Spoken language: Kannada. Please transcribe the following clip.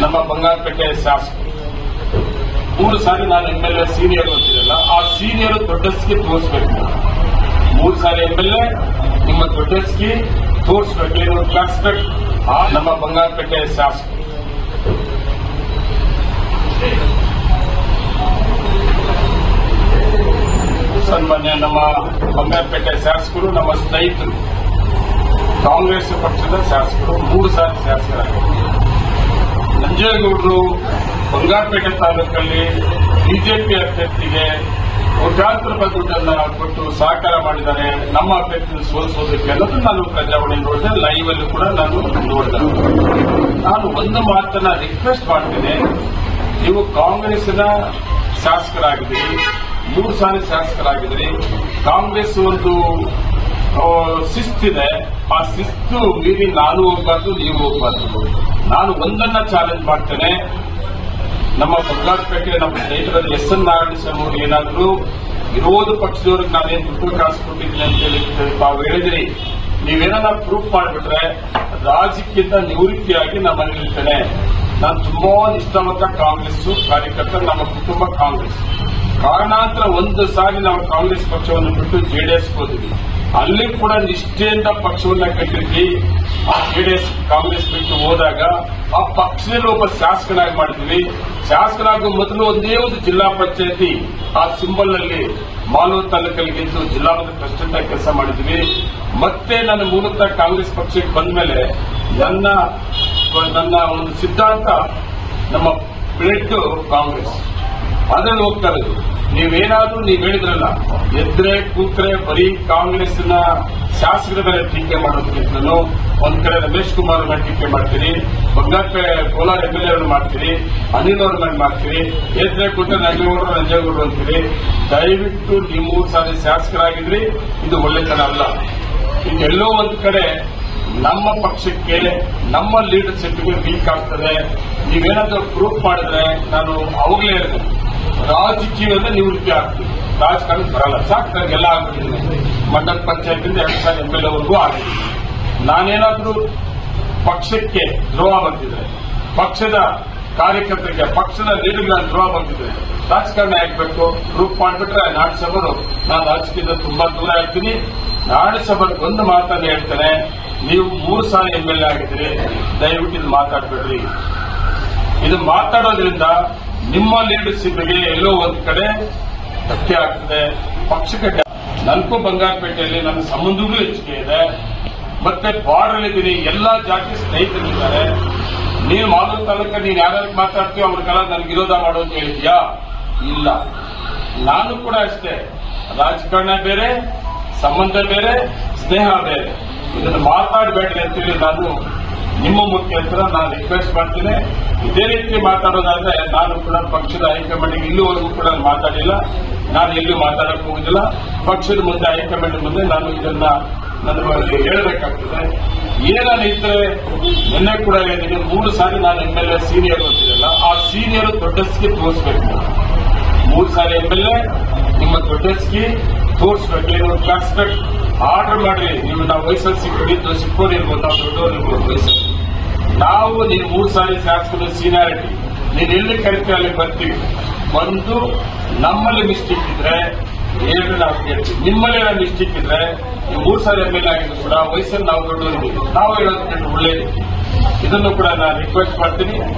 ನಮ್ಮ ಬಂಗಾರಪೇಟೆ ಶಾಸಕರು 3 ಸಾರಿ ನಾನು ಎಂಎಲ್ಎ ಸೀನಿಯರ್ ಅಂತಿರಲ್ಲ, ಆ ಸೀನಿಯರ್ ದೊಡ್ಡಸ್ಗೆ ತೋರಿಸಬೇಕು. 3 ಸಾರಿ ಎಂಎಲ್ಎ ನಿಮ್ಮ ದೊಡ್ಡಸ್ಗೆ ತೋರಿಸಬೇಕು. ಏನು ಕ್ಲಾಸ್ಪೆಕ್ಟ್ ನಮ್ಮ ಬಂಗಾರಪೇಟೆ ಶಾಸಕರು. ಸನ್ಮಾನ್ಯ ನಮ್ಮ ಬಂಗಾರಪೇಟೆ ಶಾಸಕರು ನಮ್ಮ ಸ್ನೇಹಿತರು, ಕಾಂಗ್ರೆಸ್ ಪಕ್ಷದ ಶಾಸಕರು, 3 ಸಾರಿ ಶಾಸಕರಾಗಿದ್ದಾರೆ. ನಂಜೇಗೌಡರು ಬಂಗಾರಪೇಟೆ ತಾಲೂಕಲ್ಲಿ ಬಿಜೆಪಿ ಅಭ್ಯರ್ಥಿಗೆ ಕೋಟ್ಯಾಂತರ ರೂಪಾಯಿ ದುಡ್ಡನ್ನು ಕೊಟ್ಟು ಸಹಕಾರ ಮಾಡಿದ್ದಾರೆ ನಮ್ಮ ಅಭ್ಯರ್ಥಿಯನ್ನು ಸೋಲಿಸೋದಕ್ಕೆ ಅನ್ನೋದು ನಾನು ಪ್ರಜಾವಾಣಿ ನೋಡಿದೆ, ಲೈವ್ ಅಲ್ಲಿ ಕೂಡ ನಾನು ನೋಡಿದೆ. ನಾನು ಒಂದು ಮಾತನ್ನ ರಿಕ್ವೆಸ್ಟ್ ಮಾಡ್ತೇನೆ, ನೀವು ಕಾಂಗ್ರೆಸ್ನ ಶಾಸಕರಾಗಿದ್ದೀರಿ, 3 ಸಾರಿ ಶಾಸಕರಾಗಿದ್ದೀರಿ. ಕಾಂಗ್ರೆಸ್ ಒಂದು ಶಿಸ್ತಿದೆ, ಆ ಶಿಸ್ತು ಮೀರಿ ನಾನು ಹೋಗಬಾರ್ದು, ನೀವು ಹೋಗಬಾರ್ದು. ನಾನು ಒಂದನ್ನ ಚಾಲೆಂಜ್ ಮಾಡ್ತೇನೆ, ನಮ್ಮ ಬಂಗಾರಪೇಟೆ ನಮ್ಮ ಸ್ನೇಹಿತರಲ್ಲಿ ಎಸ್ ಎನ್ ನಾರಾಯಣಸ್ವಾಮಿ ಅವರು ಏನಾದರೂ ವಿರೋಧ ಪಕ್ಷದವ್ರಿಗೆ ನಾನೇನು ದುಡ್ಡು ಕಾಸು ಕೊಟ್ಟಿದ್ದೀನಿ ಅಂತ ಹೇಳಿ ತಾವು ಹೇಳಿದ್ರಿ, ನೀವೇನಾದ್ರು ಪ್ರೂಫ್ ಮಾಡಿಬಿಟ್ರೆ ರಾಜಕೀಯದಿಂದ ನಿವೃತ್ತಿಯಾಗಿ ನಾನು ಮನೆಯಲ್ಲಿರ್ತೇನೆ. ನಾನು ತುಂಬಾ ನಿಷ್ಠಾವಂತ ಕಾಂಗ್ರೆಸ್ ಕಾರ್ಯಕರ್ತ, ನಮ್ಮ ಕುಟುಂಬ ಕಾಂಗ್ರೆಸ್. ಕಾರಣಾಂತರ 1 ಸಾರಿ ನಾವು ಕಾಂಗ್ರೆಸ್ ಪಕ್ಷವನ್ನು ಬಿಟ್ಟು ಜೆಡಿಎಸ್ ಹೋದ್ವಿ, ಅಲ್ಲಿ ಕೂಡ ನಿಷ್ಠೆಯಿಂದ ಪಕ್ಷವನ್ನ ಕಟ್ಟಿದ್ವಿ. ಆ ಜೆಡಿಎಸ್ ಕಾಂಗ್ರೆಸ್ ಬಿಟ್ಟು ಹೋದಾಗ ಆ ಪಕ್ಷದಲ್ಲಿ ಒಬ್ಬ ಶಾಸಕನಾಗಿ ಮಾಡಿದ್ವಿ. ಶಾಸಕನಾಗುವ ಮೊದಲು ಒಂದೇ ಒಂದು ಜಿಲ್ಲಾ ಪಂಚಾಯತಿ ಆ ಸಿಂಬಲ್ ನಲ್ಲಿ ಮಾಲೂರು ತಾಲೂಕಲ್ಲಿ ಗೆದ್ದು ಜಿಲ್ಲಾ ಮಟ್ಟದ ಪ್ರೆಸಿಡೆಂಟ್ ಆಗಿ ಕೆಲಸ ಮಾಡಿದ್ವಿ. ಮತ್ತೆ ನನ್ನ ಮೂಲತಃ ಕಾಂಗ್ರೆಸ್ ಪಕ್ಷಕ್ಕೆ ಬಂದ ಮೇಲೆ ನನ್ನ ಒಂದು ಸಿದ್ಧಾಂತ ನಮ್ಮ ಬ್ಲಡ್ ಕಾಂಗ್ರೆಸ್ ಅದರಲ್ಲಿ ಹೋಗ್ತಾ ಇರೋದು. ನೀವೇನಾದ್ರೂ ನೀವು ಹೇಳಿದ್ರಲ್ಲ, ಎದ್ರೆ ಕೂತ್ರೆ ಬರೀ ಕಾಂಗ್ರೆಸ್ನ ಶಾಸಕರ ಮೇಲೆ ಟೀಕೆ ಮಾಡೋದಕ್ಕಿಂತಲೂ ಒಂದ್ ಕಡೆ ರಮೇಶ್ ಕುಮಾರ್ ಮೇಲೆ ಟೀಕೆ ಮಾಡ್ತೀರಿ, ಬಂಗಾರಪೇಟೆ ಕೋಲಾರ ಎಂಎಲ್ಎ ಅವ್ರನ್ನ ಮಾಡ್ತೀರಿ, ಅನಿಲ್ ಅವ್ರ ಮೇಲೆ ಮಾಡ್ತೀರಿ, ಎದ್ರೆ ಕೂತ್ರೆ ನಂಜೇಗೌಡರು ಅಂತೀರಿ. ದಯವಿಟ್ಟು ನೀವು 3 ಸಾರಿ ಶಾಸಕರಾಗಿದ್ರಿ, ಇದು ಒಳ್ಳೆತನ ಅಲ್ಲ. ಎಲ್ಲೋ ಒಂದ್ ಕಡೆ ನಮ್ಮ ಪಕ್ಷಕ್ಕೆ ನಮ್ಮ ಲೀಡರ್ಶಿಪ್ಗೆ ವೀಕ್ ಆಗ್ತದೆ. ನೀವೇನಾದ್ರೂ ಪ್ರೂಫ್ ಮಾಡಿದ್ರೆ ನಾನು ಅವಾಗಲೇ ಹೇಳಿದೆ, ರಾಜಕೀಯದಿಂದ ನಿವೃತ್ತಿ ಆಗ್ತೀವಿ, ರಾಜಕಾರಣಕ್ಕೆ ಬರಲ್ಲ. ಸಾಕು, ನನಗೆಲ್ಲ ಆಗ್ಬಿಟ್ಟಿದ್ದೀನಿ. ಮಂಡಲ ಪಂಚಾಯತಿಂದ 2 ಸಾರಿ ಎಂಎಲ್ಎವರೆಗೂ ಆಗಿದ್ದೀನಿ. ನಾನೇನಾದ್ರೂ ಪಕ್ಷಕ್ಕೆ ದ್ರೋಹ ಬಂದಿದ್ರೆ, ಪಕ್ಷದ ಕಾರ್ಯಕರ್ತರಿಗೆ, ಪಕ್ಷದ ಲೀಡರ್ಗಳ ದ್ರೋಹ ಬಂದಿದ್ರೆ ರಾಜಕಾರಣ ಆಗ್ಬೇಕು. ಪ್ರೂಫ್ ಮಾಡಿಬಿಟ್ರೆ ನಾಡಸಭರು ನಾನು ರಾಜಕೀಯದಿಂದ ತುಂಬಾ ದೂರ ಆಗ್ತೀನಿ. ನಾಡಸಭೆಗೆ ಒಂದು ಮಾತನ್ನು ಹೇಳ್ತೇನೆ, ನೀವು 3 ಸಾರಿ ಎಂಎಲ್ಎ ಆಗಿದ್ದೀರಿ, ದಯವಿಟ್ಟು ಇದು ಮಾತಾಡಬೇಡ್ರಿ. ಇದು ಮಾತಾಡೋದ್ರಿಂದ ನಿಮ್ಮ ಲೀಡರ್ಶಿಪ್ಗೆ ಎಲ್ಲೋ ಒಂದ್ ಕಡೆ ಧಕ್ಕೆ ಆಗ್ತದೆ. ಪಕ್ಷಕ್ಕೆ ನನಗೂ ಬಂಗಾರಪೇಟೆಯಲ್ಲಿ ನನ್ನ ಸಂಬಂಧಗಳು ಹೆಚ್ಚಿಗೆ ಇದೆ, ಮತ್ತೆ ಬಾರ್ಡರ್ ಇದ್ದೀನಿ, ಎಲ್ಲಾ ಜಾತಿ ಸ್ನೇಹಿತರಿದ್ದಾರೆ. ನೀನು ಮಾಲೂರು ತಾಲೂಕಲ್ಲಿ ನೀನು ಯಾರ್ಯಾರು ಮಾತಾಡ್ತೀವೋ ಅವ್ರಿಗೆಲ್ಲ ನನಗೆ ವಿರೋಧ ಮಾಡೋದು ಹೇಳಿದ್ಯಾ? ಇಲ್ಲ. ನಾನು ಕೂಡ ಅಷ್ಟೇ, ರಾಜಕಾರಣ ಬೇರೆ, ಸಂಬಂಧ ಬೇರೆ, ಸ್ನೇಹ ಬೇರೆ. ಇದನ್ನು ಮಾತಾಡಬೇಡ್ರಿ ಅಂತೇಳಿ ನಾನು ನಿಮ್ಮ ಮುಖ್ಯಸ್ಥರ ನಾನು ರಿಕ್ವೆಸ್ಟ್ ಮಾಡ್ತೀನಿ. ಇದೇ ರೀತಿ ಮಾತಾಡೋದಾದ್ರೆ ನಾನು ಕೂಡ ಪಕ್ಷದ ಹೈಕಮಾಂಡ್ಗೆ ಇಲ್ಲಿವರೆಗೂ ಕೂಡ ಮಾತಾಡಿಲ್ಲ, ನಾನು ಎಲ್ಲೂ ಮಾತಾಡಕ್ಕೆ ಹೋಗುದಿಲ್ಲ. ಪಕ್ಷದ ಮುಂದೆ ಹೈಕಮಾಂಡ್ ಮುಂದೆ ನಾನು ಇದನ್ನ ನನ್ನ ಹೇಳಬೇಕಾಗ್ತದೆ. ಏನಾನಿದ್ರೆ ನಿನ್ನೆ ಕೂಡ ಹೇಳಿದ್ದೀನಿ, 3 ಸಾರಿ ನಾನು ಎಂಎಲ್ಎ ಸೀನಿಯರ್ ಅಂತಿರಲ್ಲ, ಆ ಸೀನಿಯರ್ ದೊಡ್ಡಸ್ಗೆ ತೋರಿಸಬೇಕು. 3 ಸಾರಿ ಎಂಎಲ್ಎ ನಿಮ್ಮ ದೊಡ್ಡಸ್ಗೆ ತೋರಿಸಬೇಕು. ಏನು ಕ್ಲಾಸ್ಪೆಕ್ಟ್ ಆರ್ಡರ್ ಮಾಡಿ. ನೀವು ನಾವು ವಯಸ್ಸಲ್ಲಿ ಸಿಕ್ಕೋದಿರ್ಬೋದು, ನಾವು ದೊಡ್ಡವರಿರ್ಬೋದು ವಯಸ್ಸಲ್ಲಿ. ನಾವು ನೀವು 3 ಸಾರಿ ಶಾಸಕರು ಸೀನಿಯಾರಿಟಿ, ನೀನು ಎಲ್ಲಿ ಕರಿತೀವಿ ಅಲ್ಲಿ ಬರ್ತೀವಿ. ಒಂದು ನಮ್ಮಲ್ಲಿ ಮಿಸ್ಟೇಕ್ ಇದ್ರೆ ಏನು ನಾವು ಕೇಳ್ತೀವಿ, ನಿಮ್ಮಲ್ಲಿ ಏನೋ ಮಿಸ್ಟೇಕ್ ಇದ್ರೆ ನೀವು 3 ಸಾರಿ ಎಂಎಲ್ಎ ಆಗಿದ್ರು ಕೂಡ ವಯಸ್ಸಲ್ಲಿ ನಾವು ದೊಡ್ಡವರಿದ್ದೀವಿ, ನಾವು ಹೇಳೋದಕ್ಕೆ ಒಳ್ಳೇದು. ಇದನ್ನು ಕೂಡ ನಾನು ರಿಕ್ವೆಸ್ಟ್ ಮಾಡ್ತೀನಿ.